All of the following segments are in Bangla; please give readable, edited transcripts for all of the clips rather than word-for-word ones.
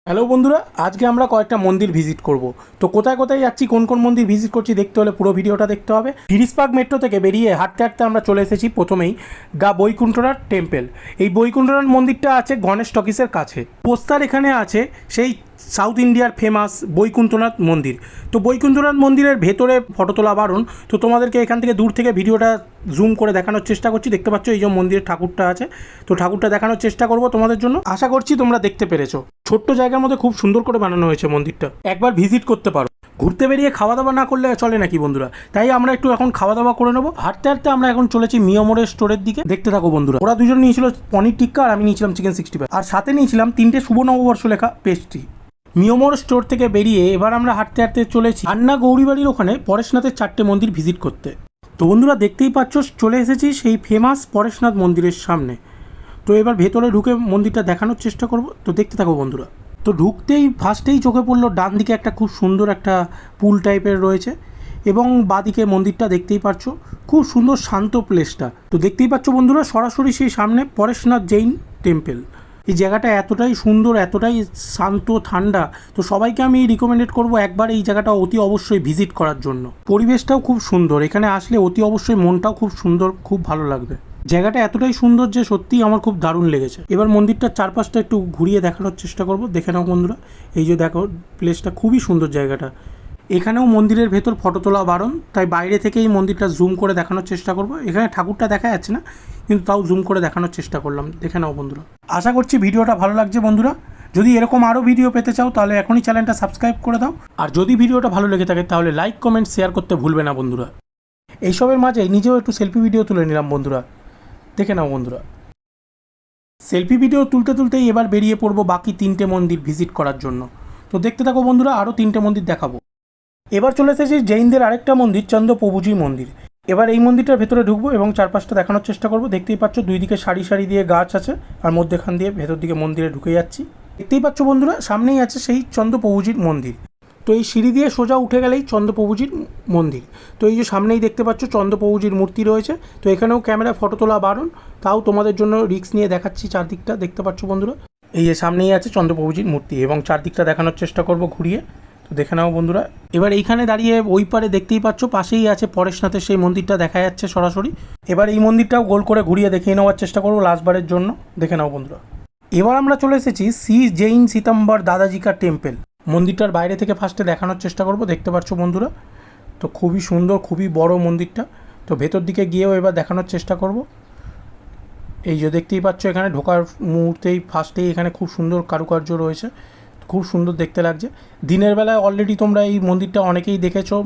হ্যালো বন্ধুরা, আজকে আমরা কয়েকটা মন্দির ভিজিট করব। তো কোথায় কোথায় যাচ্ছি, কোন কোন মন্দির ভিজিট করছি দেখতে হলে পুরো ভিডিওটা দেখতে হবে। গিরিশ পার্ক মেট্রো থেকে বেরিয়ে হাঁটতে হাঁটতে আমরা চলে এসেছি প্রথমেই বৈকুণ্ঠনাথ টেম্পল। এই বৈকুণ্ঠনাথ মন্দিরটা আছে গণেশ টকিসের কাছে। পোস্টার এখানে আছে সেই সাউথ ইন্ডিয়ার ফেমাস বৈকুণ্ঠনাথ মন্দির। তো বৈকুণ্ঠনাথ মন্দিরের ভেতরে ফটো তোলা বারণ, তো তোমাদেরকে এখান থেকে দূর থেকে ভিডিওটা জুম করে দেখানোর চেষ্টা করছি। দেখতে পাচ্ছ এই যে মন্দিরের ঠাকুরটা আছে, তো ঠাকুরটা দেখানোর চেষ্টা করব তোমাদের জন্য। আশা করছি তোমরা দেখতে পেরেছো। ছোট্ট জায়গার মধ্যে খুব সুন্দর করে বানানো হয়েছে মন্দিরটা, একবার ভিজিট করতে পারো। ঘুরতে বেরিয়ে খাওয়া দাওয়া না করলে চলে নাকি বন্ধুরা, তাই আমরা একটু এখন খাওয়া দাওয়া করে নেবো। হাঁটতে হাঁটতে আমরা এখন চলেছি মিয়ামোরের স্টোরের দিকে। দেখতে থাকো বন্ধুরা। ওরা দুজন নিয়েছিল পনির টিক্কা আর আমি নিয়েছিলাম চিকেন 65, আর সাথে নিয়েছিলাম 3টে শুভ নববর্ষ লেখা পেস্ট্রি। মিয়ামোর স্টোর থেকে বেরিয়ে এবার আমরা হাঁটতে হাঁটতে চলেছি আন্না গৌরীবাড়ির ওখানে পরেশনাথের 4টে মন্দির ভিজিট করতে। তো বন্ধুরা দেখতেই পাচ্ছ চলে এসেছি সেই ফেমাস পরেশনাথ মন্দিরের সামনে। তো এবার ভেতরে ঢুকে মন্দিরটা দেখানোর চেষ্টা করব, তো দেখতে থাকো বন্ধুরা। তো ঢুকতেই ফার্স্টেই চোখে পড়লো ডান দিকে একটা খুব সুন্দর একটা পুল টাইপের রয়েছে, এবং বাঁদিকে মন্দিরটা দেখতেই পাচ্ছ, খুব সুন্দর শান্ত প্লেসটা। তো দেখতেই পাচ্ছ বন্ধুরা সরাসরি সেই সামনে পরেশনাথ জৈন টেম্পল। এই জায়গাটা এতটাই সুন্দর, এতটাই শান্ত ঠান্ডা, তো সবাইকে আমি রিকমেন্ডেড করব একবার এই জায়গাটা অতি অবশ্যই ভিজিট করার জন্য। পরিবেশটাও খুব সুন্দর, এখানে আসলে অতি অবশ্যই মনটাও খুব সুন্দর, খুব ভালো লাগবে। জায়গাটা এতটাই সুন্দর যে সত্যিই আমার খুব দারুণ লেগেছে। এবার মন্দিরটার চারপাশটা একটু ঘুরিয়ে দেখানোর চেষ্টা করব, দেখে নাও বন্ধুরা। এই যে দেখো প্লেসটা খুবই সুন্দর জায়গাটা। এখানেও মন্দিরের ভেতর ফটো তোলা বারণ, তাই বাইরে থেকে এই মন্দিরটা জুম করে দেখানোর চেষ্টা করব। এখানে ঠাকুরটা দেখা যাচ্ছে না, কিন্তু তাও জুম করে দেখানোর চেষ্টা করলাম, দেখে নাও বন্ধুরা। আশা করছি ভিডিওটা ভালো লাগছে বন্ধুরা। যদি এরকম আরও ভিডিও পেতে চাও তাহলে এখনই চ্যানেলটা সাবস্ক্রাইব করে দাও, আর যদি ভিডিওটা ভালো লেগে থাকে তাহলে লাইক কমেন্ট শেয়ার করতে ভুলবে না বন্ধুরা। এইসবের মাঝে নিজেও একটু সেলফি ভিডিও তুলে নিলাম বন্ধুরা, দেখে নাও বন্ধুরা। সেলফি ভিডিও তুলতে তুলতেই এবার বেরিয়ে পড়বো বাকি 3টে মন্দির ভিজিট করার জন্য। তো দেখতে থাকো বন্ধুরা, আরও 3টে মন্দির দেখাবো। এবার চলে এসেছি জৈনদের আরেকটা মন্দির, চন্দ্রপ্রভুজি মন্দির। এবার এই মন্দিরটার ভেতরে ঢুকবো এবং চারপাশটা দেখানোর চেষ্টা করব। দেখতেই পাচ্ছ দুই দিকে সারি সারি দিয়ে গাছ আছে, আর মধ্যেখান দিয়ে ভেতর দিকে মন্দিরে ঢুকে যাচ্ছি। দেখতেই পাচ্ছ বন্ধুরা সামনেই আছে সেই চন্দ্রপ্রভুজির মন্দির। তো এই সিঁড়ি দিয়ে সোজা উঠে গেলেই চন্দ্রপ্রভুজির মন্দির। তো এই যে সামনেই দেখতে পাচ্ছ চন্দ্রপ্রভুজির মূর্তি রয়েছে। তো এখানেও ক্যামেরা ফটো তোলা বারণ, তাও তোমাদের জন্য রিস্ক নিয়ে দেখাচ্ছি চারদিকটা। দেখতে পাচ্ছ বন্ধুরা এই যে সামনেই আছে চন্দ্রপ্রভুজির মূর্তি, এবং চারদিকটা দেখানোর চেষ্টা করব ঘুরিয়ে। তো দেখে নাও বন্ধুরা। এবার এইখানে দাঁড়িয়ে ওই পারে দেখতেই পাচ্ছ পাশেই আছে পরেশনাথের সেই মন্দিরটা দেখা যাচ্ছে সরাসরি। এবার এই মন্দিরটাও গোল করে ঘুরিয়ে দেখিয়ে নেওয়ার চেষ্টা করবো লাস্টবারের জন্য, দেখে নাও বন্ধুরা। এবার আমরা চলে এসেছি শ্রী জৈন সীতাম্বর দাদাজি কা টেম্পল। মন্দিরটার বাইরে থেকে ফার্স্টে দেখানোর চেষ্টা করব, দেখতে পাচ্ছ বন্ধুরা। তো খুবই সুন্দর, খুবই বড় মন্দিরটা। তো ভেতর দিকে গিয়েও এবার দেখানোর চেষ্টা করব। এই যে দেখতেই পাচ্ছ এখানে ঢোকার মুহূর্তেই ফার্স্টেই এখানে খুব সুন্দর কারুকার্য রয়েছে, খুব সুন্দর দেখতে লাগছে। দিনের বেলায় অলরেডি তোমরা এই মন্দিরটা অনেকেই দেখেছো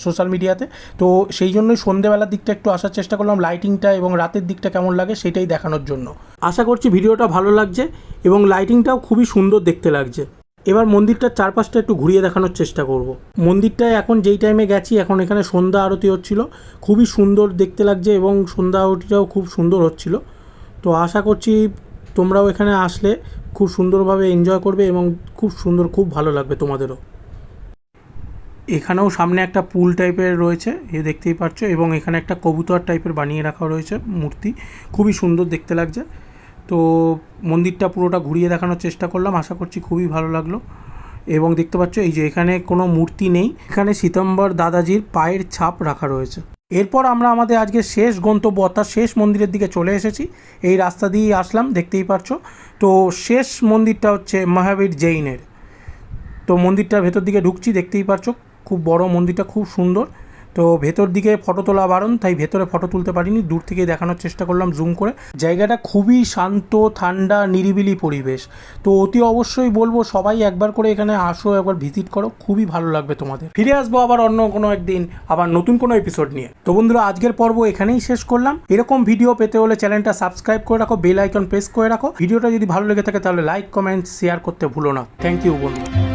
সোশ্যাল মিডিয়াতে, তো সেই জন্যই সন্ধ্যেবেলার দিকটা একটু আসার চেষ্টা করলাম, লাইটিংটা এবং রাতের দিকটা কেমন লাগে সেটাই দেখানোর জন্য। আশা করছি ভিডিওটা ভালো লাগছে, এবং লাইটিংটাও খুবই সুন্দর দেখতে লাগছে। এবার মন্দিরটার চারপাশটা একটু ঘুরিয়ে দেখানোর চেষ্টা করব। মন্দিরটায় এখন যেই টাইমে গেছি এখন এখানে সন্ধ্যা আরতি হচ্ছিল, খুবই সুন্দর দেখতে লাগছে, এবং সন্ধ্যা আরতিটাও খুব সুন্দর হচ্ছিল। তো আশা করছি তোমরাও এখানে আসলে খুব সুন্দরভাবে এনজয় করবে, এবং খুব সুন্দর, খুব ভালো লাগবে তোমাদেরও। এখানেও সামনে একটা পুল টাইপের রয়েছে, এ দেখতেই পাচ্ছ, এবং এখানে একটা কবুতর টাইপের বানিয়ে রাখা রয়েছে মূর্তি, খুবই সুন্দর দেখতে লাগছে। তো মন্দিরটা পুরোটা ঘুরিয়ে দেখানোর চেষ্টা করলাম, আশা করছি খুবই ভালো লাগলো। এবং দেখতে পাচ্ছ এই যে এখানে কোনো মূর্তি নেই, এখানে সীতাম্বর দাদাজির পায়ের ছাপ রাখা রয়েছে। এরপর আমরা আমাদের আজকে শেষ গন্তব্য অর্থাৎ শেষ মন্দিরের দিকে চলে এসেছি। এই রাস্তা দিয়েই আসলাম, দেখতেই পাচ্ছ। তো শেষ মন্দিরটা হচ্ছে মহাবীর জৈনের। তো মন্দিরটার ভেতর দিকে ঢুকছি, দেখতেই পাচ্ছ খুব বড় মন্দিরটা, খুব সুন্দর। তো ভেতর দিকে ফটো তোলা বারণ, তাই ভেতরে ফটো তুলতে পারিনি, দূর থেকে দেখানোর চেষ্টা করলাম জুম করে। জায়গাটা খুবই শান্ত, ঠান্ডা, নিরিবিলি পরিবেশ। তো অতি অবশ্যই বলবো সবাই একবার করে এখানে আসো, একবার ভিজিট করো, খুবই ভালো লাগবে তোমাদের। ফিরে আসবো আবার অন্য কোনো একদিন, আবার নতুন কোনো এপিসোড নিয়ে। তো বন্ধুরা আজকের পর্ব এখানেই শেষ করলাম। এরকম ভিডিও পেতে হলে চ্যানেলটা সাবস্ক্রাইব করে রাখো, বেল আইকন প্রেস করে রাখো। ভিডিওটা যদি ভালো লেগে থাকে তাহলে লাইক কমেন্ট শেয়ার করতে ভুলো না। থ্যাংক ইউ বন্ধু।